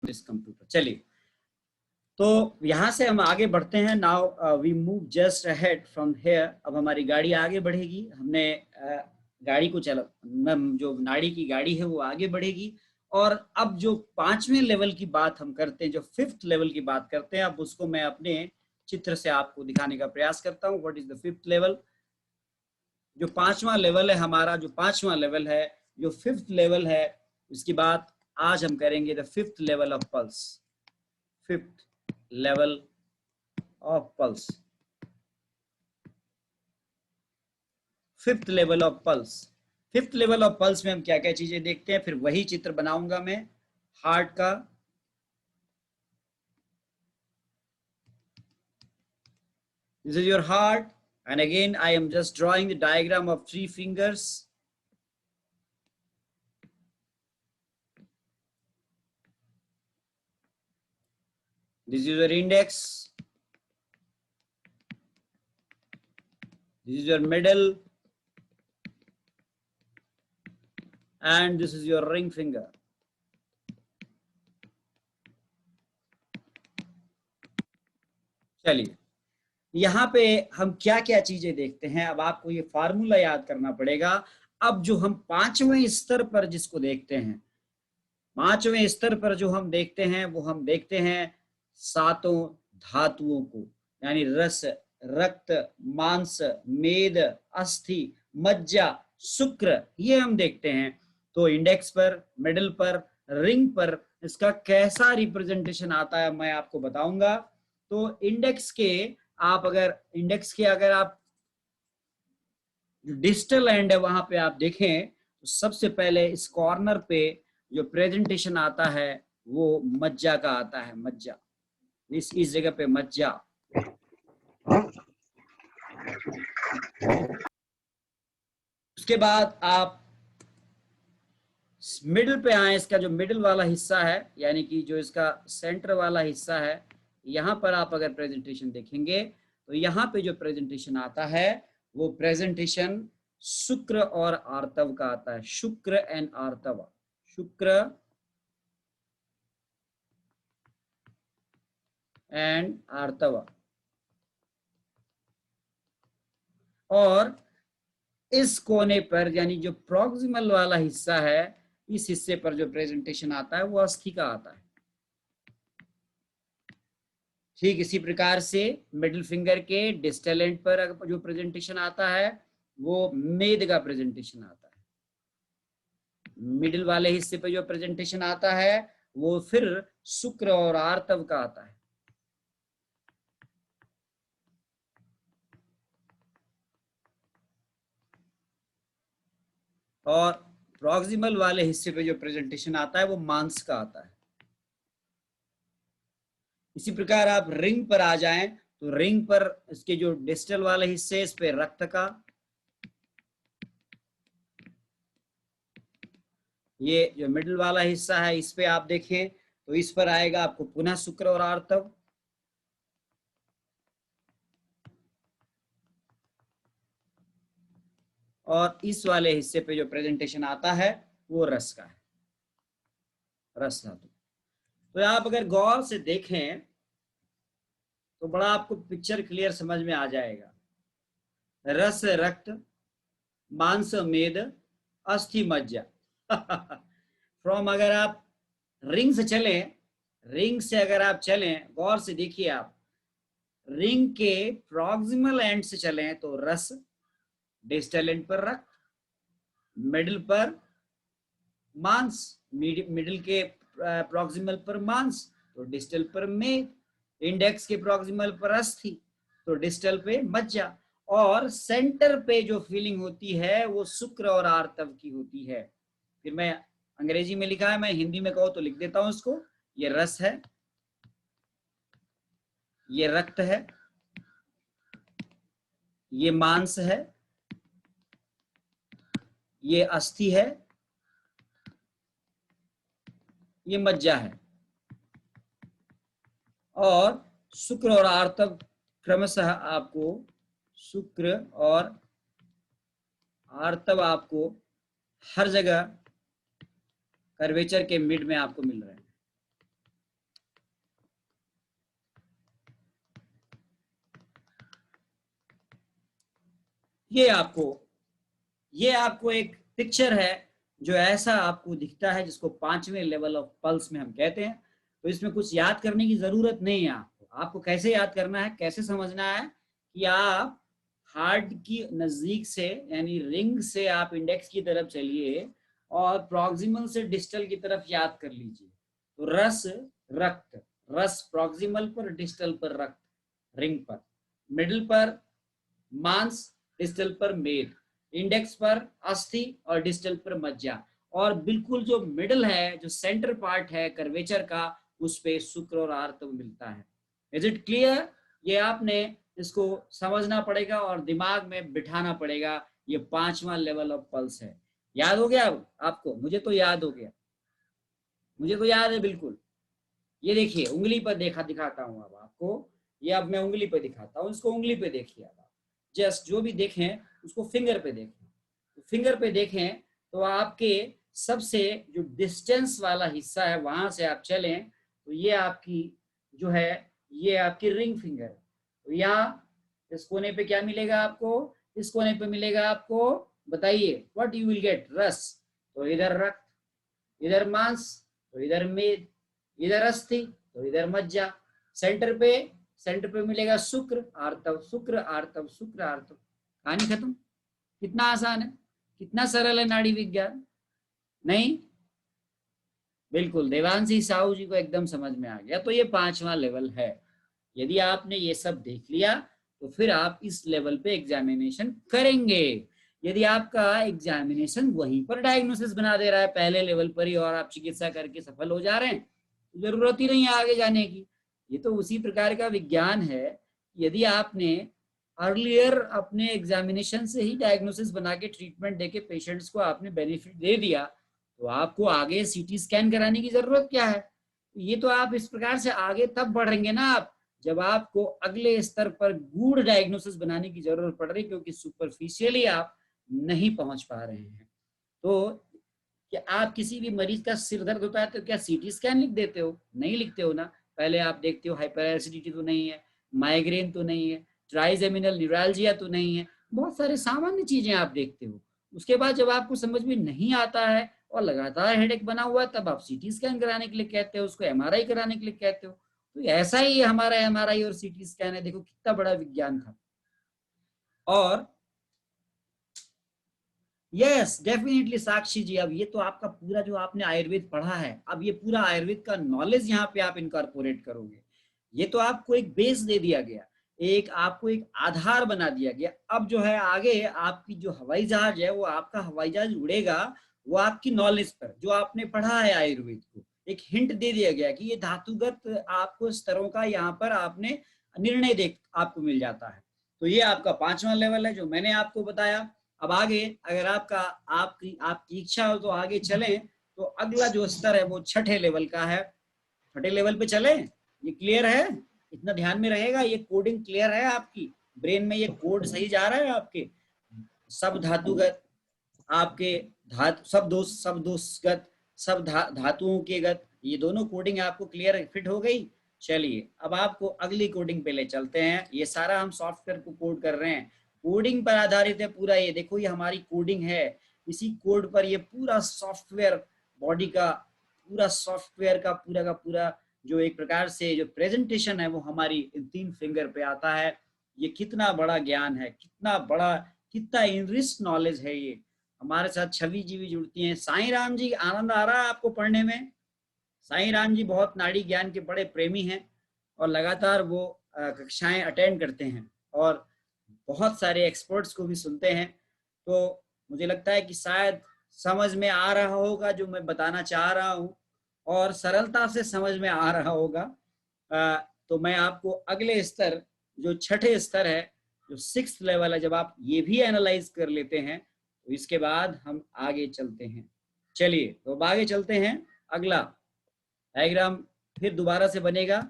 This computer. चलिए, तो यहाँ से हम आगे बढ़ते हैं। Now we move just ahead from here. अब हमारी गाड़ी आगे बढ़ेगी। हमने गाड़ी को जो नाड़ी की गाड़ी है वो आगे बढ़ेगी। और अब जो 5वें लेवल की बात हम करते हैं, जो 5th लेवल की बात करते हैं, अब उसको मैं अपने चित्र से आपको दिखाने का प्रयास करता हूँ। What is the 5th level? जो 5वां लेवल है हमारा, जो 5वां लेवल है, जो 5th लेवल है, इसकी बात आज हम करेंगे। The 5th level of pulse. 5th level of pulse। 5th level of pulse। 5th level of pulse में हम क्या क्या चीजें देखते हैं, फिर वही चित्र बनाऊंगा मैं हार्ट का। This is your heart, and again I am just drawing the diagram of 3 fingers। This is your index, this is your middle, and this is your ring finger। चलिए, यहाँ पे हम क्या क्या चीजें देखते हैं। अब आपको ये फार्मूला याद करना पड़ेगा। अब जो हम 5वें स्तर पर जिसको देखते हैं, 5वें स्तर पर जो हम देखते हैं, वो हम देखते हैं 7 धातुओं को, यानी रस, रक्त, मांस, मेद, अस्थि, मज्जा, शुक्र, ये हम देखते हैं। तो इंडेक्स पर, मिडिल पर, रिंग पर इसका कैसा रिप्रेजेंटेशन आता है मैं आपको बताऊंगा। तो इंडेक्स के अगर आप जो डिजिटल एंड है वहां पे आप देखें, तो सबसे पहले इस कॉर्नर पे जो प्रेजेंटेशन आता है वो मज्जा का आता है। मज्जा, इस जगह पे मज्जा। उसके बाद आप मिडिल पे आए। इसका जो मिडिल वाला हिस्सा है, यानी कि जो इसका सेंटर वाला हिस्सा है, यहां पर आप अगर प्रेजेंटेशन देखेंगे तो यहां पे जो प्रेजेंटेशन आता है वो प्रेजेंटेशन शुक्र और आर्तव का आता है। शुक्र एंड आर्तव, शुक्र एंड आर्तव। और इस कोने पर, यानी जो प्रॉक्सिमल वाला हिस्सा है, इस हिस्से पर जो प्रेजेंटेशन आता है वो अस्थि का आता है। ठीक इसी प्रकार से मिडिल फिंगर के डिस्टल एंड पर जो प्रेजेंटेशन आता है वो मेद का प्रेजेंटेशन आता है। मिडिल वाले हिस्से पर जो प्रेजेंटेशन आता है वो फिर शुक्र और आर्तव का आता है। और प्रॉक्सिमल वाले हिस्से पे जो प्रेजेंटेशन आता है वो मांस का आता है। इसी प्रकार आप रिंग पर आ जाएं तो रिंग पर इसके जो डिस्टल वाले हिस्से, इस पे रक्त का, ये जो मिडिल वाला हिस्सा है इस पे आप देखें तो इस पर आएगा आपको पुनः शुक्र और आर्तव। और इस वाले हिस्से पे जो प्रेजेंटेशन आता है वो रस का है, रस धातु। तो आप अगर गौर से देखें तो बड़ा आपको पिक्चर क्लियर समझ में आ जाएगा। रस, रक्त, मांस, मेद, अस्थि, मज्जा। फ्रॉम, अगर आप रिंग से चलें, रिंग से अगर आप चलें, गौर से देखिए आप, रिंग के प्रॉक्सिमल एंड से चलें तो रस, डिस्टल एंड पर रक्त, मिडिल पर मांस, मिडिल के प्रॉक्सिमल पर मांस तो डिस्टल पर मेद, इंडेक्स के प्रॉक्सिमल पर अस्थि तो डिस्टल पे मज्जा, और सेंटर पे जो फीलिंग होती है वो शुक्र और आर्तव की होती है। फिर मैं अंग्रेजी में लिखा है, मैं हिंदी में कहूँ तो लिख देता हूं इसको। ये रस है, ये रक्त है, ये मांस है, ये अस्थि है, ये मज्जा है। और शुक्र और आर्तव क्रमशः आपको, शुक्र और आर्तव आपको हर जगह कर्वेचर के मिड में आपको मिल रहे हैं। ये आपको एक पिक्चर है जो ऐसा आपको दिखता है, जिसको 5वें लेवल ऑफ पल्स में हम कहते हैं। तो इसमें कुछ याद करने की जरूरत नहीं है आपको कैसे याद करना है, कैसे समझना है कि आप हार्ट की नजदीक से यानी रिंग से आप इंडेक्स की तरफ चलिए और प्रॉक्सिमल से डिस्टल की तरफ याद कर लीजिए। तो रस रक्त, रस प्रॉक्सिमल पर, डिस्टल पर रक्त, रिंग पर, मिडिल पर मांस, डिस्टल पर मेद, इंडेक्स पर अस्थि और डिस्टल पर मज्जा, और बिल्कुल जो मिडल है, जो सेंटर पार्ट है कर्वेचर का, उस पे शुक्र और आर्तव मिलता है। Is it clear? ये आपने इसको समझना पड़ेगा और दिमाग में बिठाना पड़ेगा। ये 5वां लेवल ऑफ पल्स है। याद हो गया अब आपको? मुझे तो याद हो गया, मुझे तो याद है बिल्कुल। ये देखिए उंगली पर दिखाता हूं अब आपको। ये अब मैं उंगली पे दिखाता हूँ, इसको उंगली पे देखिए। अब आप जस्ट जो भी देखें उसको फिंगर पे देखें। तो फिंगर पे देखें तो आपके सबसे जो डिस्टेंस वाला हिस्सा है वहां से आप चलें तो ये आपकी जो है, ये आपकी रिंग फिंगर। तो यहाँ इस कोने पे क्या मिलेगा आपको? इस कोने पे मिलेगा आपको, बताइए व्हाट यू विल गेट? रस। तो इधर रक्त, इधर मांस, तो इधर मेद, इधर अस्थि, तो इधर मज्जा। सेंटर पे, सेंटर पे मिलेगा शुक्र आर्तव, शुक्र आर्तव, शुक्र आर्तव। कहानी खत्म। कितना आसान है, कितना सरल है नाड़ी विज्ञान, नहीं? बिल्कुल, देवांशी साहू जी को एकदम समझ में आ गया। तो ये 5वां लेवल है। यदि आपने ये सब देख लिया तो फिर आप इस लेवल पे एग्जामिनेशन करेंगे। यदि आपका एग्जामिनेशन वहीं पर डायग्नोसिस बना दे रहा है पहले लेवल पर ही, और आप चिकित्सा करके सफल हो जा रहे हैं, तो जरूरत ही नहीं है आगे जाने की। ये तो उसी प्रकार का विज्ञान है। यदि आपने अर्लियर अपने एग्जामिनेशन से ही डायग्नोसिस बना के ट्रीटमेंट देके पेशेंट्स को आपने बेनिफिट दे दिया, तो आपको आगे सीटी स्कैन कराने की जरूरत क्या है? ये तो आप इस प्रकार से आगे तब बढ़ेंगे ना आप, जब आपको अगले स्तर पर गूढ़ डायग्नोसिस बनाने की जरूरत पड़ रही, क्योंकि सुपरफिशियली आप नहीं पहुंच पा रहे हैं। तो क्या आप किसी भी मरीज का सिर दर्द होता है तो क्या सीटी स्कैन लिख देते हो? नहीं लिखते हो ना। पहले आप देखते हो हाइपर एसिडिटी तो नहीं है, माइग्रेन तो नहीं है, ट्राइजेमिनल न्यूरैल्जिया तो नहीं है, बहुत सारे सामान्य चीजें आप देखते हो। उसके बाद जब आपको समझ में नहीं आता है और लगातार हेडेक बना हुआ है, तब आप सीटी स्कैन कराने के लिए कहते हो, उसको एमआरआई कराने के लिए कहते हो। तो ऐसा ही हमारा एमआरआई और सीटी स्कैन है। देखो कितना बड़ा विज्ञान था। और यस डेफिनेटली साक्षी जी, अब ये तो आपका पूरा जो आपने आयुर्वेद पढ़ा है, अब ये पूरा आयुर्वेद का नॉलेज यहाँ पे आप इनकॉर्पोरेट करोगे। ये तो आपको एक बेस दे दिया गया, एक आपको एक आधार बना दिया गया। अब जो है आगे आपकी जो हवाई जहाज है, वो आपका हवाई जहाज उड़ेगा वो आपकी नॉलेज पर, जो आपने पढ़ा है आयुर्वेद को। एक हिंट दे दिया गया कि ये धातुगत आपको स्तरों का यहाँ पर आपने निर्णय देख आपको मिल जाता है। तो ये आपका 5वां लेवल है जो मैंने आपको बताया। अब आगे अगर आपकी आपकी इच्छा हो तो आगे चलें, तो अगला जो स्तर है वो 6ठे लेवल का है। 6ठे लेवल पे चलें। ये क्लियर है? इतना ध्यान में रहेगा? ये कोडिंग क्लियर है आपकी ब्रेन में? ये कोड सही जा रहा है आपके? सब धातुगत आपके सब दोषगत, सब धातुओं के गत, ये दोनों कोडिंग आपको क्लियर फिट हो गई। चलिए अब आपको अगली कोडिंग पे ले चलते हैं। ये सारा हम सॉफ्टवेयर को कोड कर रहे हैं, कोडिंग पर आधारित है पूरा। ये देखो ये हमारी कोडिंग है, इसी कोड पर ये पूरा सॉफ्टवेयर बॉडी का, पूरा सॉफ्टवेयर का पूरा जो एक प्रकार से जो प्रेजेंटेशन है वो हमारी इन 3 फिंगर पे आता है। ये कितना बड़ा ज्ञान है, कितना बड़ा, कितना इनरिच नॉलेज है ये। हमारे साथ छवि जी भी जुड़ती हैं। साईं राम जी, आनंद आ रहा है आपको पढ़ने में? साईं राम जी बहुत नाड़ी ज्ञान के बड़े प्रेमी हैं और लगातार वो कक्षाएं अटेंड करते हैं और बहुत सारे एक्सपर्ट्स को भी सुनते हैं। तो मुझे लगता है कि शायद समझ में आ रहा होगा जो मैं बताना चाह रहा हूँ, और सरलता से समझ में आ रहा होगा। तो मैं आपको अगले स्तर, जो 6ठे स्तर है, जो 6th लेवल है, जब आप ये भी एनालाइज कर लेते हैं तो इसके बाद हम आगे चलते हैं। चलिए तो अब आगे चलते हैं। अगला डायग्राम फिर दोबारा से बनेगा,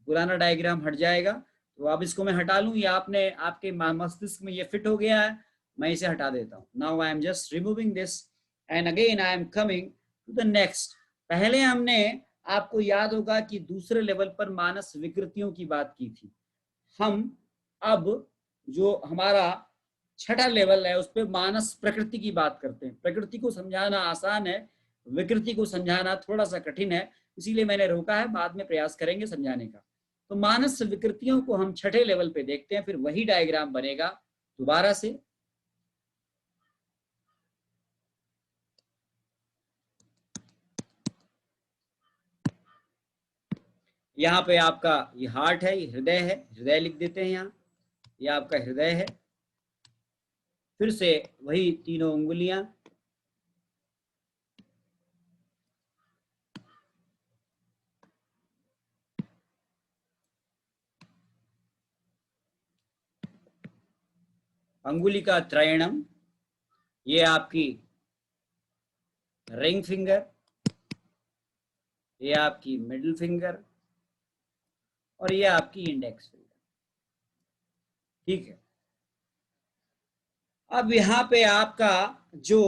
पुराना डायग्राम हट जाएगा। तो अब इसको मैं हटा लूं, या आपने आपके मस्तिष्क में ये फिट हो गया है? मैं इसे हटा देता हूं। Now I am just removing this and again I am coming to the next. पहले हमने, आपको याद होगा कि दूसरे लेवल पर मानस विकृतियों की बात की थी। हम अब जो हमारा छठा लेवल है, उस पर मानस प्रकृति की बात करते हैं। प्रकृति को समझाना आसान है, विकृति को समझाना थोड़ा सा कठिन है, इसीलिए मैंने रोका है, बाद में प्रयास करेंगे समझाने का। तो मानस विकृतियों को हम छठे लेवल पे देखते हैं, फिर वही डायग्राम बनेगा दोबारा से। यहाँ पे आपका ये हार्ट है, ये हृदय है, हृदय लिख देते हैं यहाँ, ये आपका हृदय है। फिर से वही तीनों उंगलियां, अंगुली का त्रयणम, ये आपकी रिंग फिंगर, ये आपकी मिडिल फिंगर, और ये आपकी इंडेक्स फिंगर। ठीक है, अब यहाँ पे आपका जो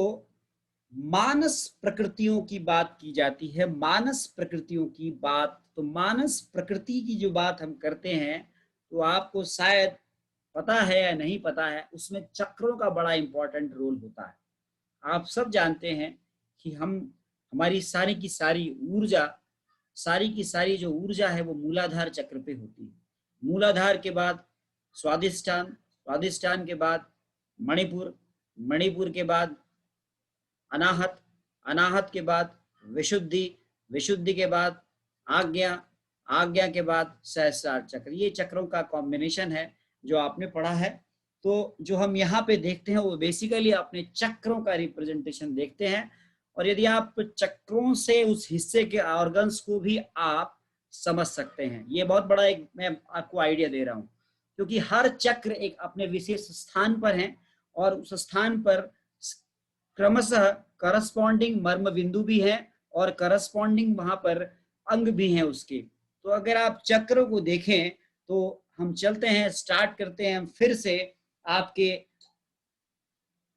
मानस प्रकृतियों की बात की जाती है, मानस प्रकृतियों की बात, तो मानस प्रकृति की जो बात हम करते हैं, तो आपको शायद पता है या नहीं पता है, उसमें चक्रों का बड़ा इंपॉर्टेंट रोल होता है। आप सब जानते हैं कि हमारी सारी की सारी ऊर्जा, सारी की सारी जो ऊर्जा है वो मूलाधार चक्र पे होती है। मूलाधार के बाद स्वादिष्ठान, स्वादिष्ठान के बाद मणिपुर, मणिपुर के बाद अनाहत, अनाहत के बाद विशुद्धि, विशुद्धि के बाद आज्ञा, आज्ञा के बाद सहस्रार चक्र। ये चक्रों का कॉम्बिनेशन है जो आपने पढ़ा है। तो जो हम यहाँ पे देखते हैं वो बेसिकली अपने चक्रों का रिप्रेजेंटेशन देखते हैं, और यदि आप चक्रों से उस हिस्से के ऑर्गन्स को भी आप समझ सकते हैं। ये बहुत बड़ा एक मैं आपको आइडिया दे रहा हूँ, क्योंकि हर चक्र एक अपने विशेष स्थान पर है, और उस स्थान पर क्रमशः करस्पॉन्डिंग मर्म बिंदु भी है और करस्पॉन्डिंग वहां पर अंग भी हैं उसके। तो अगर आप चक्र को देखें तो हम चलते हैं, स्टार्ट करते हैं फिर से आपके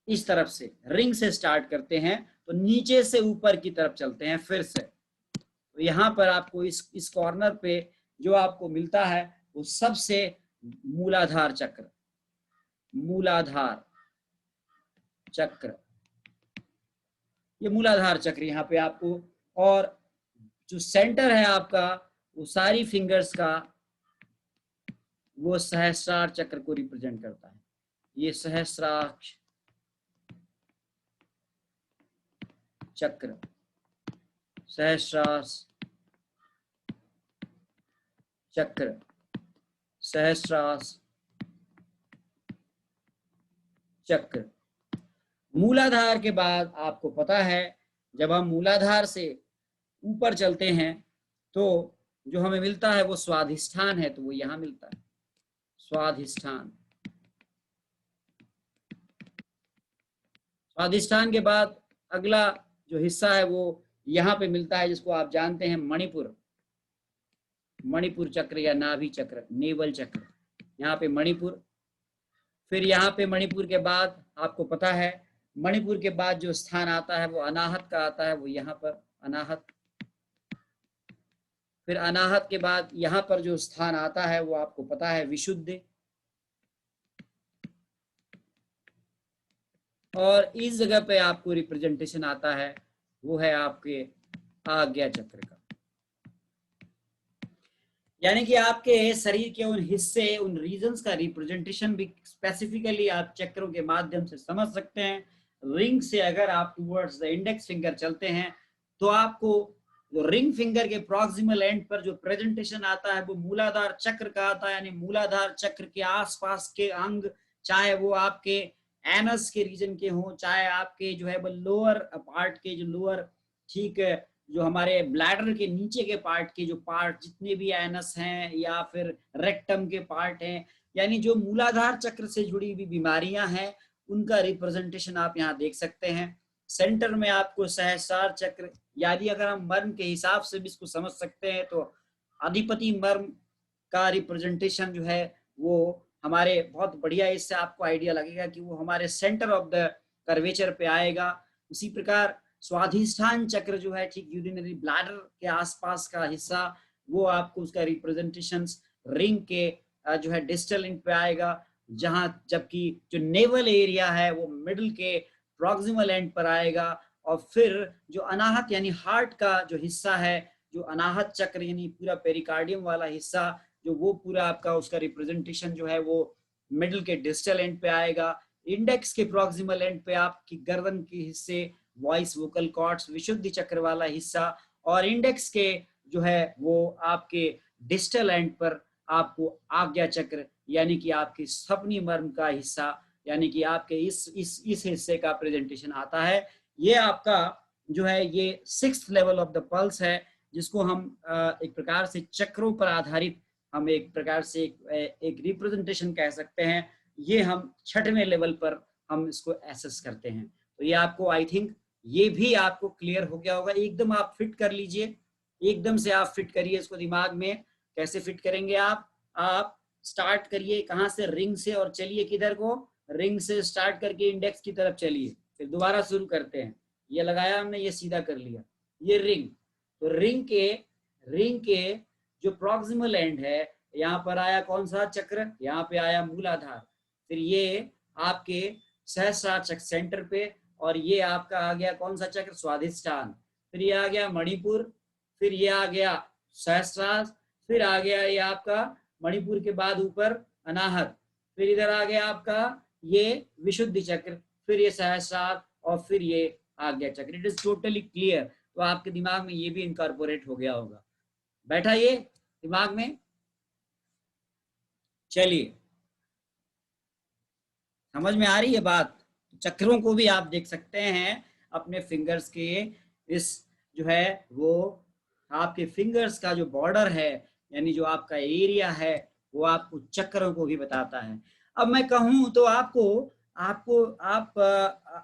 इस तरफ से, रिंग से स्टार्ट करते हैं, तो नीचे से ऊपर की तरफ चलते हैं फिर से। तो यहाँ पर आपको इस कॉर्नर पे जो आपको मिलता है वो सबसे मूलाधार चक्र, मूलाधार चक्र, ये मूलाधार चक्र यहाँ पे आपको, और जो सेंटर है आपका वो सारी फिंगर्स का वो सहस्रार चक्र को रिप्रेजेंट करता है। ये सहस्रार चक्र, सहस्रार चक्र, सहस्रार चक्र। मूलाधार के बाद आपको पता है जब हम मूलाधार से ऊपर चलते हैं तो जो हमें मिलता है वो स्वाधिष्ठान है, तो वो यहां मिलता है, स्वाधिष्ठान। स्वाधिष्ठान के बाद अगला जो हिस्सा है वो यहाँ पे मिलता है, जिसको आप जानते हैं मणिपुर, मणिपुर चक्र या नाभि चक्र, नेवल चक्र, यहाँ पे मणिपुर। फिर यहाँ पे मणिपुर के बाद आपको पता है, मणिपुर के बाद जो स्थान आता है वो अनाहत का आता है, वो यहाँ पर अनाहत। फिर अनाहत के बाद यहाँ पर जो स्थान आता है वो आपको पता है विशुद्ध, और इस जगह पे आपको रिप्रेजेंटेशन आता है वो है आपके आज्ञा चक्र का। यानी कि आपके शरीर के उन हिस्से, उन रीजन्स का रिप्रेजेंटेशन भी स्पेसिफिकली आप चक्रों के माध्यम से समझ सकते हैं। रिंग से अगर आप टुवर्ड्स द इंडेक्स फिंगर चलते हैं तो आपको जो रिंग फिंगर के प्रॉक्सिमल एंड पर जो प्रेजेंटेशन आता है वो मूलाधार चक्र का आता है। यानी मूलाधार चक्र के आसपास के अंग, चाहे वो आपके एनस के रीजन के हों, चाहे आपके जो है वो लोअर पार्ट के, जो लोअर ठीक जो हमारे ब्लैडर के नीचे के पार्ट के जो पार्ट जितने भी एनस हैं या फिर रेक्टम के पार्ट हैं, यानी जो मूलाधार चक्र से जुड़ी हुई बीमारियां हैं उनका रिप्रेजेंटेशन आप यहाँ देख सकते हैं। सेंटर में आपको सहस्रार चक्र, यानी अगर हम मर्म के हिसाब से भी इसको समझ सकते हैं तो अधिपति मर्म का रिप्रेजेंटेशन जो है वो हमारे बहुत बढ़िया, इससे आपको आइडिया लगेगा कि वो हमारे सेंटर ऑफ द कर्वेचर पे आएगा। उसी प्रकार स्वाधिष्ठान चक्र जो है ठीक यूरिनरी ब्लैडर के आसपास का हिस्सा, वो आपको उसका रिप्रेजेंटेशन रिंग के जो है डिस्टल एंड पे आएगा। जहां जबकि जो नेवल एरिया है वो मिडल के प्रॉक्सिमल एंड पर आएगा। और फिर जो अनाहत यानी हार्ट का जो हिस्सा है, जो अनाहत चक्र यानी पूरा पेरिकार्डियम वाला हिस्सा, जो वो पूरा आपका उसका रिप्रेजेंटेशन जो है वो मिडल के डिस्टल एंड पे आएगा। इंडेक्स के प्रॉक्सिमल एंड पे आपकी गर्दन के हिस्से, वॉइस वोकल कॉर्ड्स, विशुद्धि चक्र वाला हिस्सा, और इंडेक्स के जो है वो आपके डिस्टल एंड पर आपको आज्ञा चक्र यानी कि आपकी सपनी मर्म का हिस्सा यानी कि आपके इस हिस्से का प्रेजेंटेशन आता है। ये आपका जो है ये 6th level of the pulse है, जिसको हम एक प्रकार से चक्रों पर आधारित हम एक प्रकार से एक रिप्रेजेंटेशन कह सकते हैं। ये हम 6वें लेवल पर हम इसको एसेस करते हैं। तो ये आपको आई थिंक ये भी आपको क्लियर हो गया होगा। एकदम आप फिट कर लीजिए, एकदम से आप फिट करिए इसको दिमाग में। कैसे फिट करेंगे आप स्टार्ट करिए कहाँ से, रिंग से, और चलिए किधर को, रिंग से स्टार्ट करके इंडेक्स की तरफ चलिए, फिर दोबारा शुरू करते हैं। ये लगाया हमने, ये सीधा कर लिया, ये रिंग। तो रिंग के जो प्रॉक्सिमल एंड है, यहाँ पर आया कौन सा चक्र, यहाँ पे आया मूलाधार। फिर ये आपके सहस्रार चक्र सेंटर पे, और ये आपका आ गया कौन सा चक्र, स्वाधिष्ठान। फिर ये आ गया मणिपुर, फिर ये आ गया सहस्रार, फिर आ गया ये आपका मणिपुर के बाद ऊपर अनाहत, फिर इधर आ गया आपका ये विशुद्धि चक्र, फिर ये सहस्रार, और फिर ये आज्ञा चक्र। It is totally clear. तो आपके दिमाग में ये भी इनकॉर्पोरेट हो गया होगा। बैठा ये दिमाग में? चलिए, समझ में आ रही है बात? चक्रों को भी आप देख सकते हैं अपने फिंगर्स के, इस जो है वो आपके फिंगर्स का जो बॉर्डर है यानी जो आपका एरिया है वो आपको चक्रों को भी बताता है। अब मैं कहूं तो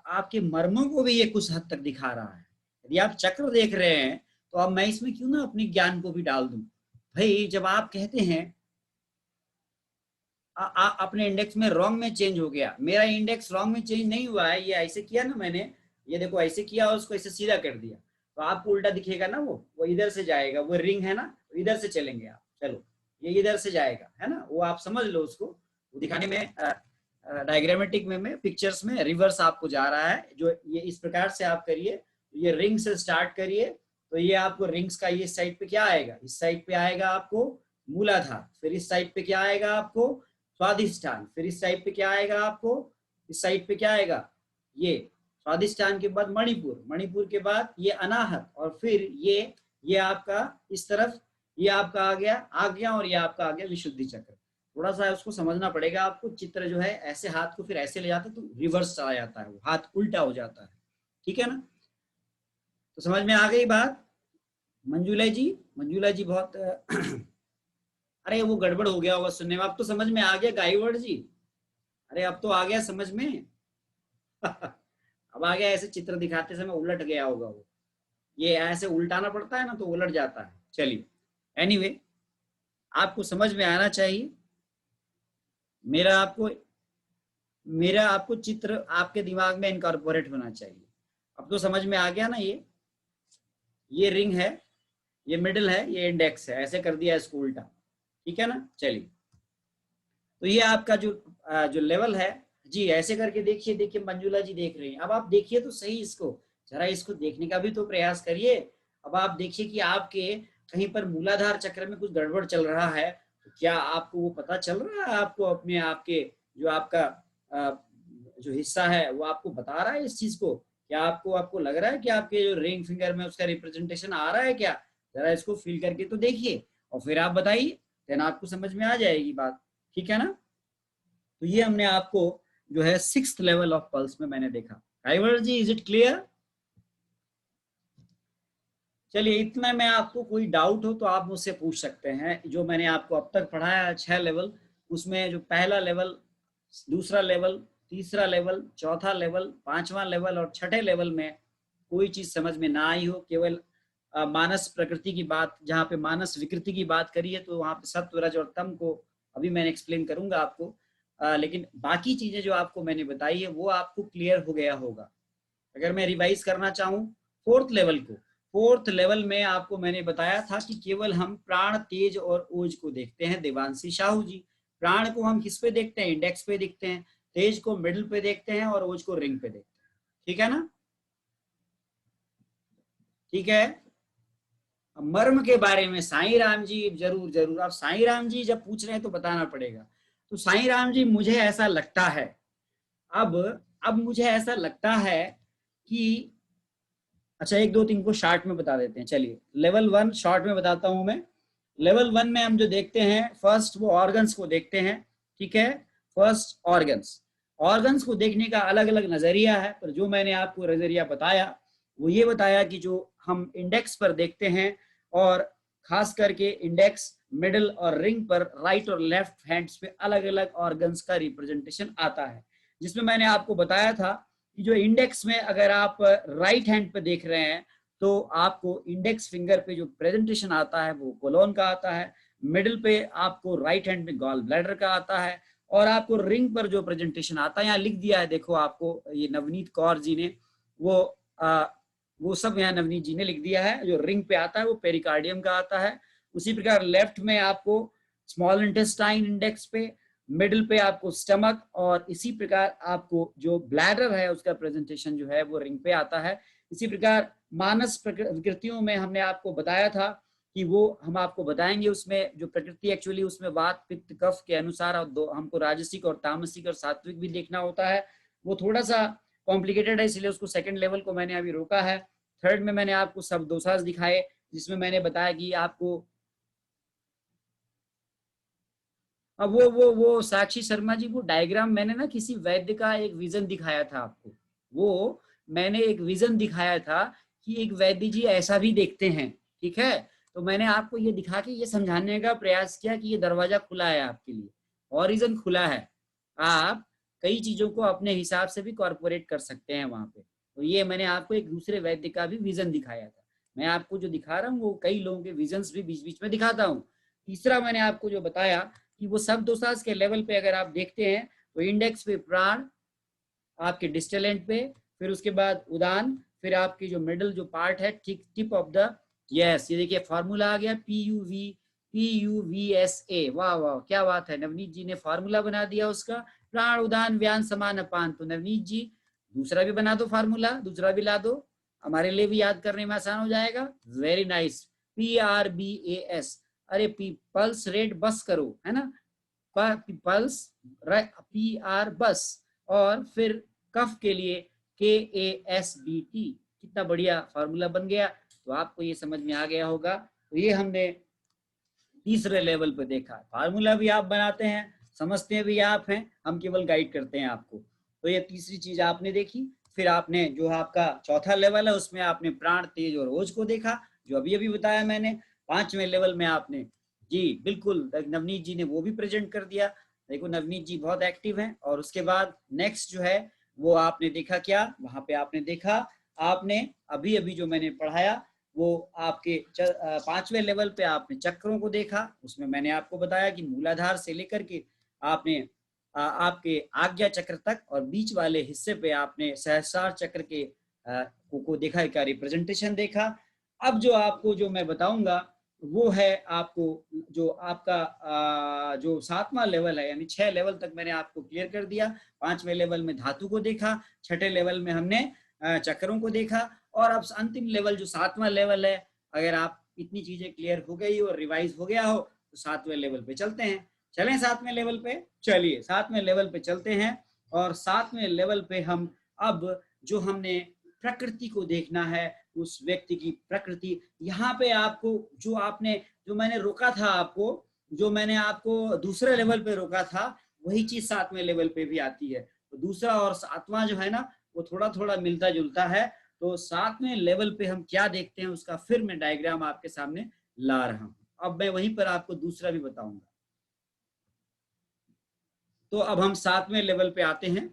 आपके मर्मों को भी ये कुछ हद तक दिखा रहा है। यदि आप चक्र देख रहे हैं तो अब मैं इसमें क्यों ना अपनी ज्ञान को भी डाल दूं। भाई जब आप कहते हैं अपने इंडेक्स में रॉन्ग में चेंज हो गया, मेरा इंडेक्स रॉन्ग में चेंज नहीं हुआ है, ये ऐसे किया ना मैंने, ये देखो ऐसे किया और उसको ऐसे सीधा कर दिया, तो आपको उल्टा दिखेगा ना, वो इधर से जाएगा, वो रिंग है ना, इधर से चलेंगे आप। चलो ये इधर से जाएगा है ना, वो आप समझ लो उसको, वो दिखाने में डायग्रामेटिक में पिक्चर्स में रिवर्स आपको जा रहा है। जो ये इस प्रकार से आप करिए, ये रिंग से स्टार्ट करिए, तो ये आपको रिंग्स का ये साइड पे क्या आएगा, इस साइड पे आएगा आपको मूलाधार, फिर इस साइड पे क्या आएगा आपको स्वादिष्ठान, फिर इस साइड पे क्या आएगा आपको, इस साइड पे क्या आएगा ये स्वादिष्ठान के बाद मणिपुर, मणिपुर के बाद ये अनाहत, और फिर ये आपका इस तरफ ये आपका आ गया और ये आपका आ गया विशुद्धि चक्र। थोड़ा सा उसको समझना पड़ेगा आपको। चित्र जो है ऐसे हाथ को फिर ऐसे ले जाते तो रिवर्स चला जाता है, वो हाथ उल्टा हो जाता है। ठीक है ना? तो समझ में आ गई बात मंजुला जी? मंजुला जी बहुत अरे वो गड़बड़ हो गया होगा सुनने में। अब तो समझ में आ गया गाइवर्ड जी? अरे अब तो आ गया समझ में अब आ गया। ऐसे चित्र दिखाते समय उलट गया होगा वो, ये ऐसे उल्टाना पड़ता है ना तो उलट जाता है। चलिए एनीवे, आपको समझ में आना चाहिए। मेरा आपको चित्र आपके दिमाग में इनकॉर्पोरेट होना चाहिए। अब तो समझ में आ गया ना, ये रिंग है, ये मिडिल है, ये इंडेक्स है, ऐसे कर दिया इसको उल्टा। ठीक है ना? चलिए, तो ये आपका जो लेवल है जी, ऐसे करके देखिए मंजुला जी देख रही हैं। अब आप देखिए तो सही इसको, जरा इसको देखने का भी तो प्रयास करिए। अब आप देखिए कि आपके कहीं पर मूलाधार चक्र में कुछ गड़बड़ चल रहा है, तो क्या आपको वो पता चल रहा है? आपको अपने आपके जो आपका जो हिस्सा है वो आपको बता रहा है इस चीज को? क्या आपको लग रहा है कि आपके जो रिंग फिंगर में उसका रिप्रेजेंटेशन आ रहा है क्या? जरा इसको फील करके तो देखिए और फिर आप बताइए, देन आपको समझ में आ जाएगी बात। ठीक है ना? तो ये हमने आपको जो है 6th लेवल ऑफ पल्स में मैंने देखा। गाइवर्ड जी, इज इट क्लियर? चलिए, इतना में आपको कोई डाउट हो तो आप मुझसे पूछ सकते हैं। जो मैंने आपको अब तक पढ़ाया है 6 लेवल, उसमें जो पहला लेवल, दूसरा लेवल, तीसरा लेवल, चौथा लेवल, 5वां लेवल और 6ठे लेवल में कोई चीज समझ में ना आई हो, केवल मानस प्रकृति की बात, जहाँ पे मानस विकृति की बात करी है तो वहाँ पे सत्व रज और तम को अभी मैंने एक्सप्लेन करूंगा आपको। लेकिन बाकी चीजें जो आपको मैंने बताई है वो आपको क्लियर हो गया होगा। अगर मैं रिवाइज करना चाहूँ 4th लेवल को, 4th लेवल में आपको मैंने बताया था कि केवल हम प्राण, तेज और ओज को देखते हैं, देवांशी साहू जी। प्राण को हम किस पे देखते हैं, इंडेक्स पे देखते हैं, तेज को मिडिल पे देखते हैं और ओज को रिंग पे देखते हैं। ठीक है ना? ठीक है। मर्म के बारे में साईं राम जी, जरूर जरूर आप साईं राम जी जब पूछ रहे हैं तो बताना पड़ेगा। तो साईं राम जी, मुझे ऐसा लगता है, अब मुझे ऐसा लगता है कि, अच्छा एक दो तीन को शॉर्ट में बता देते हैं। चलिए लेवल 1 शॉर्ट में बताता हूं मैं। लेवल 1 में हम जो देखते हैं, फर्स्ट वो ऑर्गन्स को देखते हैं। ठीक है, फर्स्ट ऑर्गन्स को देखने का अलग अलग नजरिया है, पर जो मैंने आपको नजरिया बताया वो ये बताया कि जो हम इंडेक्स पर देखते हैं, और खास करके इंडेक्स, मिडिल और रिंग पर राइट और लेफ्ट हैंड्स पे अलग अलग ऑर्गन्स का रिप्रेजेंटेशन आता है, जिसमें मैंने आपको बताया था कि जो इंडेक्स में अगर आप राइट हैंड पे देख रहे हैं तो आपको इंडेक्स फिंगर पे जो प्रेजेंटेशन आता है वो कोलोन का आता है, मिडिल पे आपको राइट हैंड में गॉल ब्लैडर का आता है, और आपको रिंग पर जो प्रेजेंटेशन आता है, यहाँ लिख दिया है देखो आपको, ये नवनीत कौर जी ने वो सब यहाँ नवनीत जी ने लिख दिया है। जो रिंग पे आता है वो पेरिकार्डियम का आता है। उसी प्रकार लेफ्ट में आपको स्मॉल इंटेस्टाइन इंडेक्स पे, मिडिल पे आपको स्टमक, और इसी प्रकार आपको जो ब्लैडर है उसका प्रेजेंटेशन जो है वो रिंग पे आता है। इसी प्रकार मानस प्रकृतियों में हमने आपको बताया था कि वो हम आपको बताएंगे, उसमें जो प्रकृति एक्चुअली उसमें वात पित्त कफ के अनुसार हमको राजसिक और तामसिक और सात्विक भी देखना होता है। वो थोड़ा सा कॉम्प्लिकेटेड है, इसलिए उसको सेकंड लेवल को मैंने अभी रोका है। थर्ड में मैंने आपको सब दोसाज दिखाए, जिसमें मैंने बताया कि आपको, अब वो साक्षी शर्मा जी, वो डायग्राम मैंने ना किसी वैद्य का एक विजन दिखाया था आपको। वो मैंने एक विजन दिखाया था कि एक वैद्य जी ऐसा भी देखते हैं। ठीक है, तो मैंने आपको ये दिखा के ये समझाने का प्रयास किया कि ये दरवाजा खुला है आपके लिए, हॉरिजन खुला है, आप कई चीजों को अपने हिसाब से भी कॉर्पोरेट कर सकते हैं वहां पे। तो ये मैंने आपको एक दूसरे वैद्य का भी विजन दिखाया था। मैं आपको जो दिखा रहा हूँ वो कई लोगों के विजन्स भी बीच बीच में दिखाता हूँ। तीसरा मैंने आपको जो बताया कि वो सब दोसाज के लेवल पे अगर आप देखते हैं तो इंडेक्स पे प्राण, आपके डिस्टल एंड पे, फिर उसके बाद उदान, फिर आपकी जो मिडल जो पार्ट है, ठीक टिप ऑफ द, यस, ये देखिए फॉर्मूला आ गया, PUVSA। वाह वाह, क्या बात है, नवनीत जी ने फॉर्मूला बना दिया उसका, प्राण उदान व्यान समान अपान। तो नवनीत जी दूसरा भी बना दो फॉर्मूला, दूसरा भी ला दो, हमारे लिए भी याद करने में आसान हो जाएगा। Very nice, PRBAS। अरे पल्स रेट बस करो, है ना, पल्स, PR बस, और फिर कफ के लिए KASBT। कितना बढ़िया फॉर्मूला बन गया। तो आपको ये समझ में आ गया होगा। तो ये हमने तीसरे लेवल पे देखा, फार्मूला भी आप बनाते हैं, समझते भी आप हैं, हम केवल गाइड करते हैं आपको। तो ये तीसरी चीज आपने देखी। फिर आपने जो आपका चौथा लेवल है उसमें आपने प्राण, तेज और ओज को देखा, जो अभी अभी बताया मैंने। पांचवें लेवल में आपने, जी बिल्कुल, नवनीत जी ने वो भी प्रेजेंट कर दिया। देखो नवनीत जी बहुत एक्टिव हैं। और उसके बाद नेक्स्ट जो है वो आपने देखा, क्या वहां पे आपने देखा, आपने अभी अभी जो मैंने पढ़ाया वो आपके पांचवें लेवल पे आपने चक्रों को देखा। उसमें मैंने आपको बताया कि मूलाधार से लेकर के आपने आपके आज्ञा चक्र तक और बीच वाले हिस्से पे आपने सहस्रार चक्र के को देखा, का रिप्रेजेंटेशन देखा। अब जो आपको जो मैं बताऊंगा वो है आपको जो आपका जो सातवां लेवल है, यानी 6 लेवल तक मैंने आपको क्लियर कर दिया। पांचवें लेवल में धातु को देखा, छठे लेवल में हमने चक्रों को देखा, और अब अंतिम लेवल जो सातवां लेवल है, अगर आप इतनी चीजें क्लियर हो गई और रिवाइज हो गया हो तो सातवें लेवल पे चलते हैं। चलें सातवें लेवल पे, चलिए सातवें लेवल पे चलते हैं। और सातवें लेवल पे हम अब जो हमने प्रकृति को देखना है, उस व्यक्ति की प्रकृति, यहाँ पे आपको जो आपने, जो मैंने रोका था आपको, जो मैंने आपको दूसरे लेवल पे रोका था, वही चीज सातवें लेवल पे भी आती है। तो दूसरा और सातवां जो है ना वो थोड़ा थोड़ा मिलता जुलता है। तो सातवें लेवल पे हम क्या देखते हैं उसका फिर मैं डायग्राम आपके सामने ला रहा हूं। अब मैं वहीं पर आपको दूसरा भी बताऊंगा। तो अब हम सातवें लेवल पे आते हैं।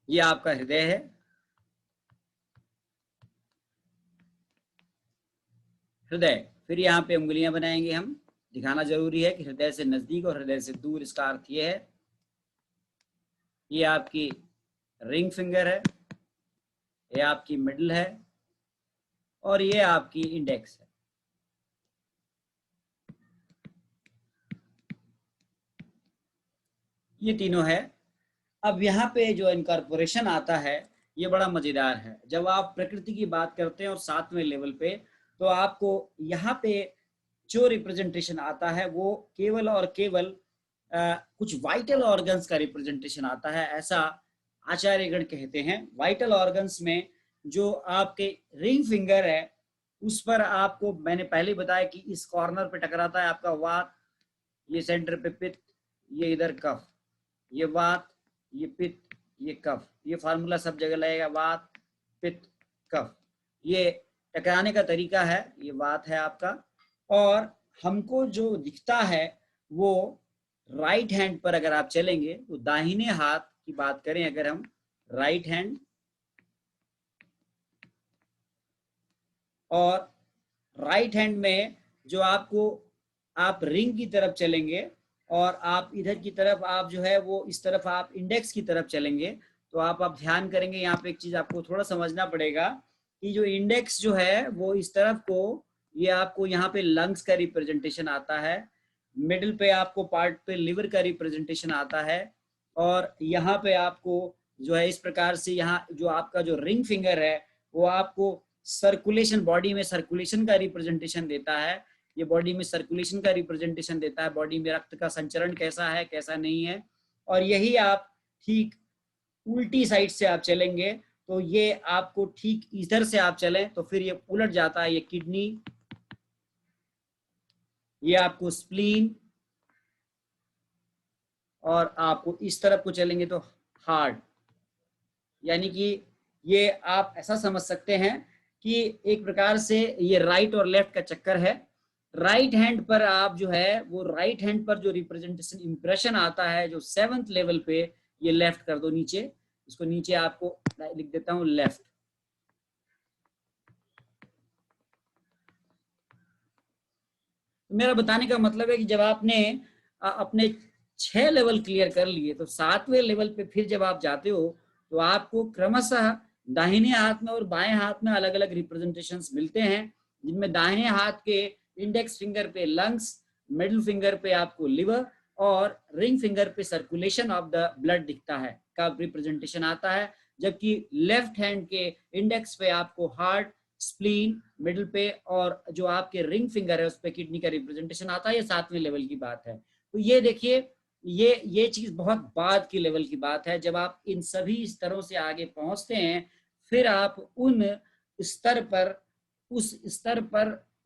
ये आपका हृदय है, हृदय। फिर यहाँ पे उंगलियां बनाएंगे हम, दिखाना जरूरी है कि हृदय से नजदीक और हृदय से दूर, इसका अर्थ ये है। ये आपकी रिंग फिंगर है, ये आपकी मिडल है और ये आपकी इंडेक्स है। ये तीनों है। अब यहाँ पे जो इनकॉर्पोरेशन आता है ये बड़ा मजेदार है। जब आप प्रकृति की बात करते हैं और 7वें लेवल पे, तो आपको यहाँ पे जो रिप्रेजेंटेशन आता है वो केवल और केवल कुछ वाइटल ऑर्गन्स का रिप्रेजेंटेशन आता है, ऐसा आचार्यगण कहते हैं। वाइटल ऑर्गन्स में जो आपके रिंग फिंगर है उस पर आपको मैंने पहले बताया कि इस कॉर्नर पे टकराता है आपका वात, ये सेंटर पे पित्त, ये इधर कफ, ये वात, ये पित्त, ये कफ, ये फार्मूला सब जगह लगेगा, वात पित्त कफ। ये टकराने का तरीका है, ये वात है आपका। और हमको जो दिखता है वो राइट हैंड पर अगर आप चलेंगे तो दाहिने हाथ की बात करें अगर हम, राइट हैंड, और राइट हैंड में जो आपको आप रिंग की तरफ चलेंगे और आप इधर की तरफ आप जो है वो इस तरफ आप इंडेक्स की तरफ चलेंगे तो आप ध्यान करेंगे यहाँ पे एक चीज आपको थोड़ा समझना पड़ेगा कि जो इंडेक्स जो है वो इस तरफ को, ये आपको यहाँ पे लंग्स का रिप्रेजेंटेशन आता है, मिडिल पे आपको पार्ट पे लिवर का रिप्रेजेंटेशन आता है, और यहाँ पे आपको जो है इस प्रकार से यहाँ जो आपका जो रिंग फिंगर है वो आपको सर्कुलेशन, बॉडी में सर्कुलेशन का रिप्रेजेंटेशन देता है। ये बॉडी में सर्कुलेशन का रिप्रेजेंटेशन देता है, बॉडी में रक्त का संचरण कैसा है कैसा नहीं है। और यही आप ठीक उल्टी साइड से आप चलेंगे तो ये आपको ठीक इधर से आप चलें तो फिर ये उलट जाता है, ये किडनी, ये आपको स्प्लीन, और आपको इस तरफ को चलेंगे तो हार्ट। यानी कि ये आप ऐसा समझ सकते हैं कि एक प्रकार से ये राइट और लेफ्ट का चक्कर है। राइट हैंड पर आप जो है वो राइट हैंड पर जो रिप्रेजेंटेशन इंप्रेशन आता है जो 7th लेवल पे, ये लेफ्ट कर दो नीचे, इसको नीचे आपको लिख देता हूं लेफ्ट। तो मेरा बताने का मतलब है कि जब आपने अपने 6 लेवल क्लियर कर लिए तो 7वें लेवल पे फिर जब आप जाते हो तो आपको क्रमशः दाहिने हाथ में और बाएं हाथ में अलग अलग रिप्रेजेंटेशंस मिलते हैं, जिनमें दाहिने हाथ के इंडेक्स फिंगर पे लंग्स, मिडिल फिंगर पे आपको लिवर और रिंग फिंगर पे सर्कुलेशन ऑफ द ब्लड दिखता है का रिप्रेजेंटेशन आता है, जबकि लेफ्ट हैंड के इंडेक्स पे आपको हार्ट, स्प्लीन, मिडिल पे और जो आपके रिंग फिंगर है उस पे किडनी का रिप्रेजेंटेशन आता है। ये 7वें लेवल की बात है। तो ये देखिए ये चीज बहुत बाद की लेवल की बात है। जब आप इन सभी स्तरों से आगे पहुंचते हैं फिर आप उन स्तर पर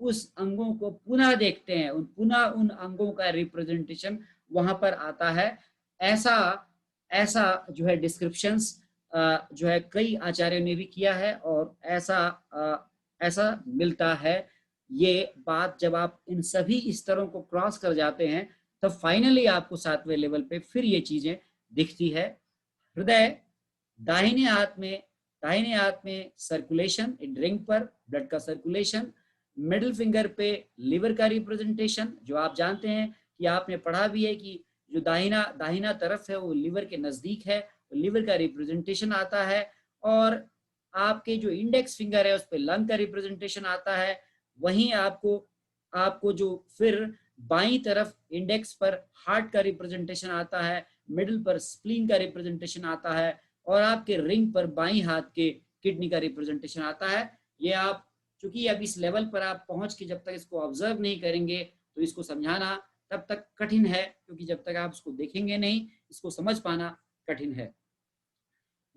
उस अंगों को पुनः देखते हैं, पुनः उन अंगों का रिप्रेजेंटेशन वहां पर आता है। ऐसा ऐसा जो है डिस्क्रिप्शंस जो है कई आचार्यों ने भी किया है और ऐसा मिलता है। ये बात जब आप इन सभी स्तरों को क्रॉस कर जाते हैं तब फाइनली आपको 7वें लेवल पे फिर ये चीजें दिखती है। हृदय, दाहिने हाथ में सर्कुलेशन, रिंग पर ब्लड का सर्कुलेशन, मिडिल फिंगर पे लिवर का रिप्रेजेंटेशन, जो आप जानते हैं कि आपने पढ़ा भी है कि जो दाहिना तरफ है वो लिवर के नजदीक है, तो लिवर का रिप्रेजेंटेशन आता है। और आपके जो इंडेक्स फिंगर है उस पर लंग का रिप्रेजेंटेशन आता है। वहीं आपको जो फिर बाई तरफ इंडेक्स पर हार्ट का रिप्रेजेंटेशन आता है, मिडिल पर स्प्लीन का रिप्रेजेंटेशन आता है और आपके रिंग पर बाई हाथ के किडनी का रिप्रेजेंटेशन आता है। ये आप चूंकि अब इस लेवल पर आप पहुंच के जब तक इसको ऑब्जर्व नहीं करेंगे तो इसको समझाना तब तक कठिन है, क्योंकि जब तक आप इसको देखेंगे नहीं इसको समझ पाना कठिन है।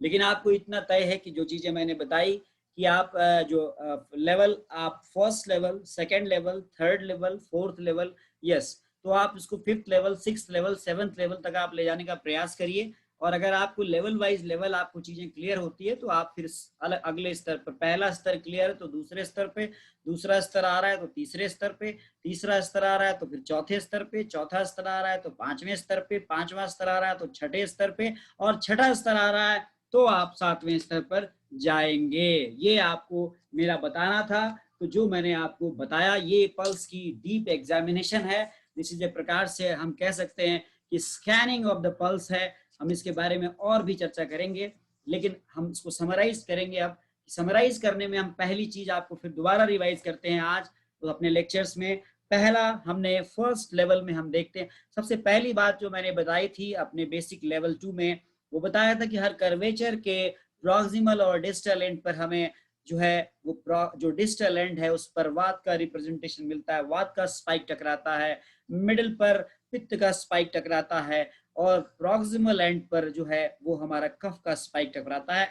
लेकिन आपको इतना तय है कि जो चीजें मैंने बताई कि आप जो लेवल, आप first level, second level, third level, fourth level, yes, तो आप इसको 5th level, 6th level, 7th level तक आप ले जाने का प्रयास करिए। और अगर आपको लेवल वाइज लेवल आपको चीजें क्लियर होती है तो आप फिर अगले स्तर पर, पहला स्तर क्लियर है तो दूसरे स्तर पे, दूसरा स्तर आ रहा है तो तीसरे स्तर पे, तीसरा स्तर आ रहा है तो फिर चौथे स्तर पे, चौथा स्तर आ रहा है तो 5वें स्तर पे, 5वां स्तर आ रहा है तो 6ठे स्तर पे, और 6ठा स्तर आ रहा है तो आप 7वें स्तर पर जाएंगे। ये आपको मेरा बताना था। तो जो मैंने आपको बताया ये पल्स की डीप एग्जामिनेशन है। इसी प्रकार से हम कह सकते हैं कि स्कैनिंग ऑफ द पल्स है। हम इसके बारे में और भी चर्चा करेंगे। लेकिन हम इसको समराइज करेंगे। अब समराइज करने में हम पहली चीज आपको फिर दोबारा रिवाइज करते हैं आज तो अपने लेक्चर्स में। पहला हमने फर्स्ट लेवल में हम देखते हैं, सबसे पहली बात जो मैंने बताई थी अपने बेसिक लेवल 2 में, वो बताया था कि हर कर्वेचर के प्रॉक्सिमल और डिस्टल एंड पर हमें जो है वो जो डिस्टल एंड है उस पर वात का रिप्रेजेंटेशन मिलता है, वात का स्पाइक टकराता है, मिडिल पर पित्त का स्पाइक टकराता है, और प्रॉक्सिमल एंड पर जो है वो हमारा कफ का स्पाइक टकराता है।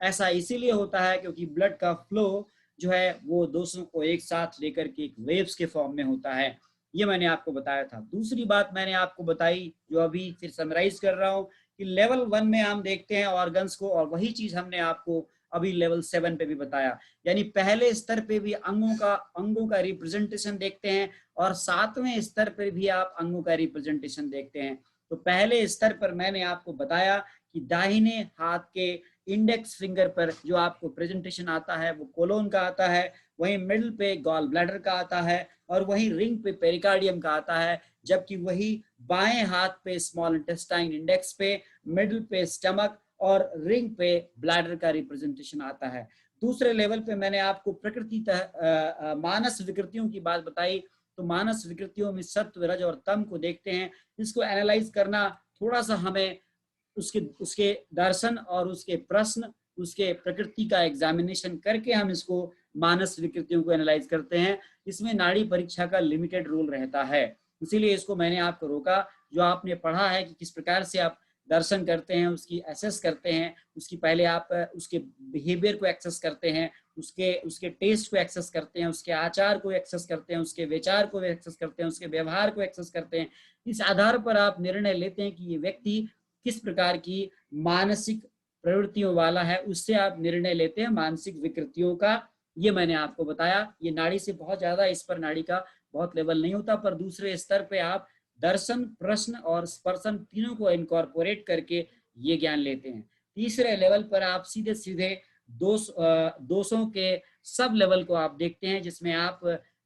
ऐसा इसीलिए होता है क्योंकि ब्लड का फ्लो जो है वो दोषों को एक साथ लेकर के एक वेव्स के फॉर्म में होता है। ये मैंने आपको बताया था। दूसरी बात मैंने आपको बताई जो अभी फिर समराइज कर रहा हूँ कि लेवल 1 में हम देखते हैं ऑर्गन्स को, और वही चीज हमने आपको अभी लेवल 7 पे भी बताया, यानी पहले स्तर पे भी अंगों का रिप्रेजेंटेशन देखते हैं और 7वें स्तर पर भी आप अंगों का रिप्रेजेंटेशन देखते हैं। तो पहले स्तर पर मैंने आपको बताया कि दाहिने हाथ के इंडेक्स फिंगर पर जो आपको प्रेजेंटेशन आता है वो कोलोन का आता है, वहीं मिडिल पे गॉल ब्लैडर का आता है, और वहीं रिंग पे पेरिकार्डियम का आता है, जबकि वही बाएं हाथ पे स्मॉल इंटेस्टाइन इंडेक्स पे, मिडिल पे स्टमक और रिंग पे ब्लैडर का रिप्रेजेंटेशन आता है। दूसरे लेवल पे मैंने आपको मानस विकृतियों की बात बताई। तो मानस विकृतियों में सत्व, रज और तम को देखते हैं। इसको एनालाइज करना थोड़ा सा हमें उसके दर्शन और उसके प्रश्न, उसके प्रकृति का एग्जामिनेशन करके हम इसको मानस विकृतियों को एनालाइज करते हैं। इसमें नाड़ी परीक्षा का लिमिटेड रोल रहता है, इसीलिए इसको मैंने आपको रोका। जो आपने पढ़ा है कि किस प्रकार से आप दर्शन करते हैं, उसकी एसेस करते हैं, उसकी पहले आप उसके बिहेवियर को एक्सेस करते हैं, उसके टेस्ट को एक्सेस करते हैं, उसके आचार को एक्सेस करते हैं, उसके विचार को एक्सेस करते हैं, उसके व्यवहार को एक्सेस करते हैं। इस आधार पर आप निर्णय लेते हैं कि ये व्यक्ति किस प्रकार की मानसिक प्रवृत्तियों वाला है, उससे आप निर्णय लेते हैं मानसिक विकृतियों का। ये मैंने आपको बताया। ये नाड़ी से बहुत ज्यादा, इस पर नाड़ी का बहुत लेवल नहीं होता, पर दूसरे स्तर पे आप दर्शन, प्रश्न और स्पर्शन तीनों को इनकॉर्पोरेट करके ये ज्ञान लेते हैं। तीसरे लेवल पर आप सीधे सीधे दोषों के सब लेवल को आप देखते हैं, जिसमें आप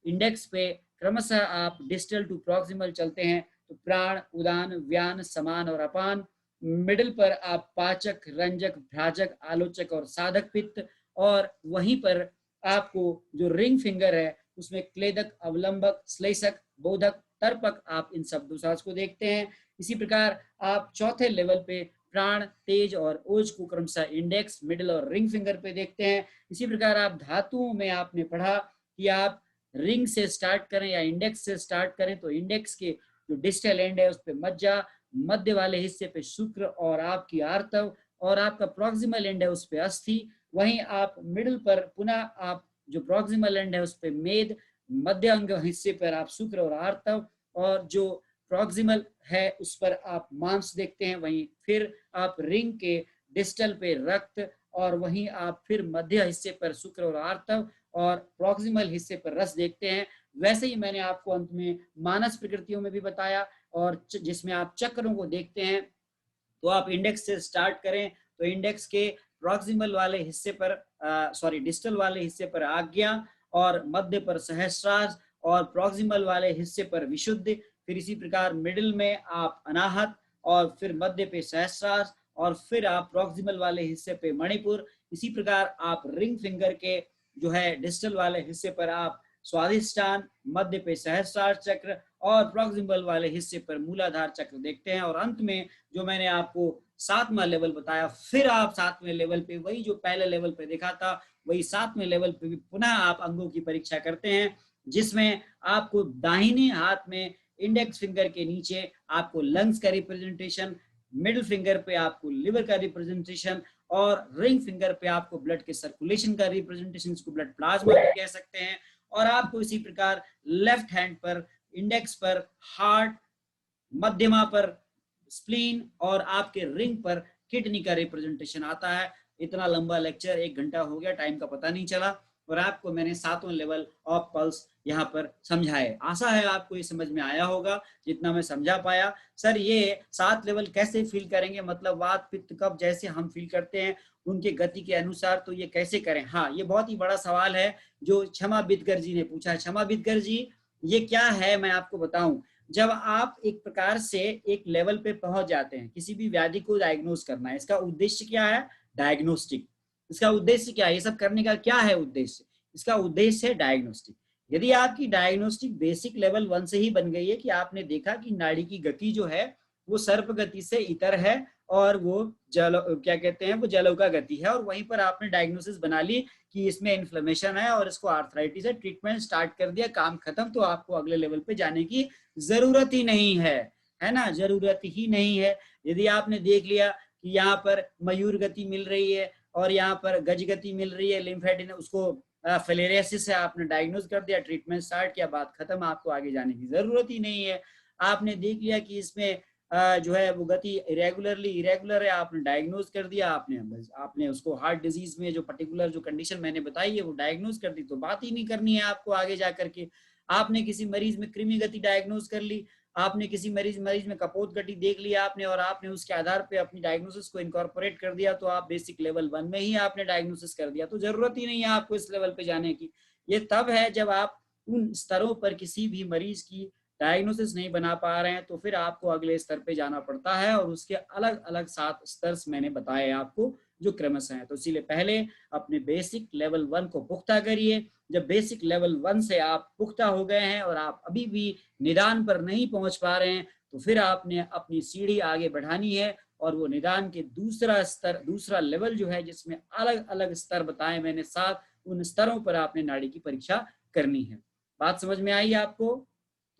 इंडेक्स पे क्रमशः आप डिस्टल टू प्रॉक्सिमल चलते हैं। तो प्राण, उदान, व्यान, समान और अपान। मिडिल पर आप पाचक, रंजक, भ्राजक, आलोचक और साधक पित्त, और वहीं पर आपको जो रिंग फिंगर है उसमें क्लेदक, अवलंबक, श्लेषक, बोधक, तर्पक, आप इन सब दोषांश को देखते हैं। इसी प्रकार आप चौथे लेवल पे प्राण, तेज और ओज को क्रमशः इंडेक्स, मिडिल और रिंग फिंगर पे देखते हैं। इसी प्रकार आप धातुओं में आपने पढ़ा कि आप रिंग से स्टार्ट करें या इंडेक्स से स्टार्ट करें, तो इंडेक्स के जो डिस्टल एंड है उस पे मज्जा, मध्य वाले हिस्से पे शुक्र और आपकी आर्तव, और आपका प्रॉक्सिमल एंड है उस पे अस्थि। वहीं आप मिडिल पर पुनः आप जो प्रॉक्सिमल एंड है उस पे मेद, मध्य अंग हिस्से पर आप शुक्र और आर्तव, और जो प्रॉक्सिमल है उस पर आप मांस देखते हैं। वहीं फिर आप रिंग के डिस्टल पे रक्त, और वहीं आप फिर मध्य हिस्से पर शुक्र और आर्तव और प्रॉक्सिमल हिस्से पर रस देखते हैं। वैसे ही मैंने आपको अंत में मानस प्रकृतियों में भी बताया, और जिसमें आप चक्रों को देखते हैं। तो आप इंडेक्स से स्टार्ट करें तो इंडेक्स के प्रॉक्सिमल वाले हिस्से पर डिस्टल वाले हिस्से पर आज्ञा, और मध्य पर सहस्रार, और प्रॉक्सिमल वाले हिस्से पर विशुद्ध। फिर इसी प्रकार मिडिल में आप अनाहत, और फिर मध्य पे सहस्रार, और फिर आप प्रॉक्सिमल वाले हिस्से पे मणिपुर। इसी प्रकार आप रिंग फिंगर के जो है डिस्टल वाले हिस्से पर आप स्वादिष्टान, मध्य पे सहस्रार चक्र, और प्रॉक्सिमल वाले हिस्से पर मूलाधार चक्र देखते हैं। और अंत में जो मैंने आपको 7वां लेवल बताया, फिर आप 7वें लेवल पे वही जो पहले लेवल पे देखा था वही 7वें लेवल पे भी पुनः आप अंगों की परीक्षा करते हैं, जिसमें आपको दाहिने हाथ में इंडेक्स फिंगर के नीचे आपको लंग्स का रिप्रेजेंटेशन, मिडिल फिंगर पे आपको लिवर का रिप्रेजेंटेशन, और रिंग फिंगर पे आपको ब्लड के सर्कुलेशन का रिप्रेजेंटेशन, इसको ब्लड प्लाज्मा भी कह सकते हैं। और आपको इसी प्रकार लेफ्ट हैंड पर इंडेक्स पर हार्ट, मध्यमा पर स्प्लीन, और आपके रिंग पर किडनी का रिप्रेजेंटेशन आता है। इतना लंबा लेक्चर 1 घंटा हो गया, टाइम का पता नहीं चला, और आपको मैंने 7वां लेवल ऑफ पल्स यहाँ पर समझाए। आशा है आपको ये समझ में आया होगा जितना मैं समझा पाया। सर ये 7 लेवल कैसे फील करेंगे, मतलब वात, पित्त, कफ जैसे हम फील करते हैं उनके गति के अनुसार, तो ये कैसे करें? हाँ, ये बहुत ही बड़ा सवाल है जो क्षमा बिदकर जी ने पूछा है। क्षमा बिदकर जी, ये क्या है मैं आपको बताऊं। जब आप एक प्रकार से एक लेवल पे पहुंच जाते हैं, किसी भी व्याधि को डायग्नोज करना है, इसका उद्देश्य क्या है? डायग्नोस्टिक। इसका उद्देश्य क्या है? ये सब करने का क्या है उद्देश्य? इसका उद्देश्य है डायग्नोस्टिक। यदि आपकी डायग्नोस्टिक बेसिक लेवल 1 से ही बन गई है कि आपने देखा कि नाड़ी की गति जो है वो सर्प गति से इतर है और वो जल क्या कहते हैं वो जलौका गति है, और वहीं पर आपने डायग्नोसिस बना ली कि इसमें इन्फ्लेमेशन है और इसको आर्थराइटिस है, ट्रीटमेंट स्टार्ट कर दिया, काम खत्म, तो आपको अगले लेवल पे जाने की जरूरत ही नहीं है ना, जरूरत ही नहीं है। यदि आपने देख लिया कि यहाँ पर मयूर गति मिल रही है और यहाँ पर गज गति मिल रही है, लिम्फेटिन, उसको फिलेरियासिस से आपने डायग्नोज कर दिया, ट्रीटमेंट स्टार्ट किया, बात खत्म, आपको आगे जाने की जरूरत ही नहीं है। आपने देख लिया कि इसमें जो है वो गति इरेगुलर है, आपने डायग्नोज कर दिया, आपने उसको हार्ट डिजीज में जो पर्टिकुलर जो कंडीशन मैंने बताई है वो डायग्नोज कर दी, तो बात ही नहीं करनी है आपको आगे जा करके। आपने किसी मरीज में कृमि गति डायग्नोज कर ली, आपने किसी मरीज में कपोत गति देख लिया आपने, और आपने उसके आधार पे अपनी डायग्नोसिस को इनकॉर्पोरेट कर दिया, तो आप बेसिक लेवल 1 में ही आपने डायग्नोसिस कर दिया, तो जरूरत ही नहीं है आपको इस लेवल पे जाने की। ये तब है जब आप उन स्तरों पर किसी भी मरीज की डायग्नोसिस नहीं बना पा रहे हैं, तो फिर आपको अगले स्तर पे जाना पड़ता है, और उसके अलग अलग 7 स्तर मैंने बताए आपको जो क्रमश हैं। तो इसीलिए पहले अपने बेसिक लेवल 1 को पुख्ता करिए। जब बेसिक लेवल 1 से आप पुख्ता हो गए हैं और आप अभी भी निदान पर नहीं पहुंच पा रहे हैं, तो फिर आपने अपनी सीढ़ी आगे बढ़ानी है, और वो निदान के दूसरा स्तर, दूसरा लेवल जो है, जिसमें अलग अलग स्तर बताए मैंने 7, उन स्तरों पर आपने नाड़ी की परीक्षा करनी है। बात समझ में आई आपको?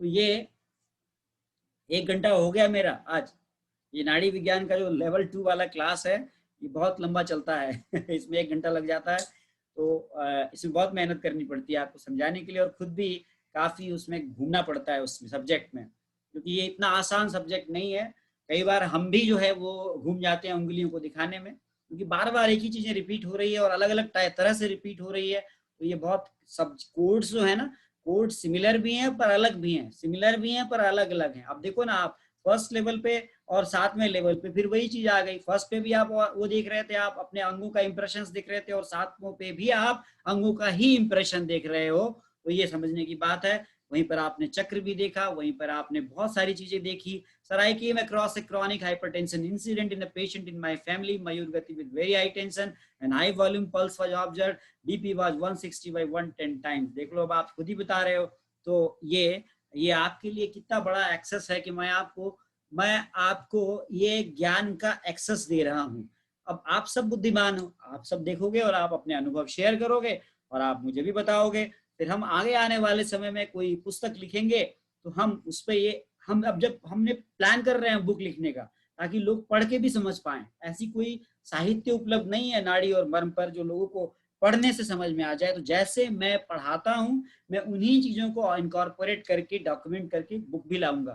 तो ये 1 घंटा हो गया मेरा आज। ये नाड़ी विज्ञान का जो लेवल 2 वाला क्लास है, ये बहुत लंबा चलता है इसमें 1 घंटा लग जाता है, तो इसमें बहुत मेहनत करनी पड़ती है आपको समझाने के लिए, और खुद भी काफ़ी उसमें घूमना पड़ता है उस सब्जेक्ट में, क्योंकि ये इतना आसान सब्जेक्ट नहीं है। कई बार हम भी जो है वो घूम जाते हैं उंगलियों को दिखाने में, क्योंकि बार बार एक ही चीज़ें रिपीट हो रही है और अलग अलग तरह से रिपीट हो रही है, तो ये बहुत सब कोड्स जो है ना, कोड सिमिलर भी हैं पर अलग भी हैं, सिमिलर भी हैं पर अलग अलग हैं। अब देखो ना, आप फर्स्ट लेवल पे और 7वें लेवल पे फिर वही चीज आ गई। फर्स्ट पे भी आप वो देख रहे थे, आप अपने अंगों का इंप्रेशन देख रहे थे, और 7वें पे भी आप अंगों का ही इंप्रेशन देख रहे हो, तो ये समझने की बात है। वहीं पर आपने चक्र भी देखा, वहीं पर आपने बहुत सारी चीजें देखी। Sir, I came across A chronic hypertension incident in a patient in my family, मयूर गति with very high tension and high volume pulse was observed, BP was 160 by 110 times। देख लो, अब आप खुद ही बता रहे हो, तो ये आपके लिए कितना बड़ा एक्सेस है कि मैं आपको ये ज्ञान का एक्सेस दे रहा हूँ। अब आप सब बुद्धिमान हो, आप सब देखोगे और आप अपने अनुभव शेयर करोगे और आप मुझे भी बताओगे, फिर हम आगे आने वाले समय में कोई पुस्तक लिखेंगे तो हम उस पर हम अब जब हमने प्लान कर रहे हैं बुक लिखने का, ताकि लोग पढ़ के भी समझ पाए। ऐसी कोई साहित्य उपलब्ध नहीं है नाड़ी और मर्म पर जो लोगों को पढ़ने से समझ में आ जाए। तो जैसे मैं पढ़ाता हूँ, मैं उन्हीं चीजों को इनकॉर्पोरेट करके, डॉक्यूमेंट करके बुक भी लाऊंगा,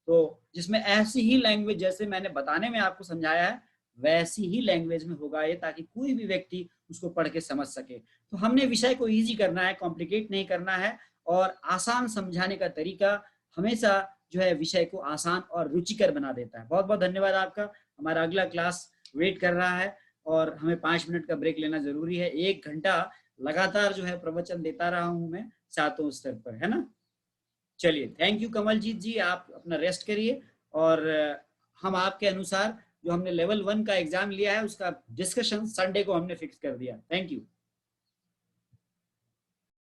तो जिसमें ऐसी ही लैंग्वेज, जैसे मैंने बताने में आपको समझाया है वैसी ही लैंग्वेज में होगा ये, ताकि कोई भी व्यक्ति उसको पढ़ के समझ सके। तो हमने विषय को इजी करना है, कॉम्प्लिकेट नहीं करना है, और आसान समझाने का तरीका हमेशा जो है विषय को आसान और रुचिकर बना देता है। बहुत बहुत धन्यवाद आपका। हमारा अगला क्लास वेट कर रहा है और हमें 5 मिनट का ब्रेक लेना जरूरी है। 1 घंटा लगातार जो है प्रवचन देता रहा हूं मैं 7वें स्तर पर, है ना। चलिए, थैंक यू कमलजीत जी, आप अपना रेस्ट करिए, और हम आपके अनुसार जो हमने लेवल 1 का एग्जाम लिया है उसका डिस्कशन संडे को हमने फिक्स कर दिया। Thank you.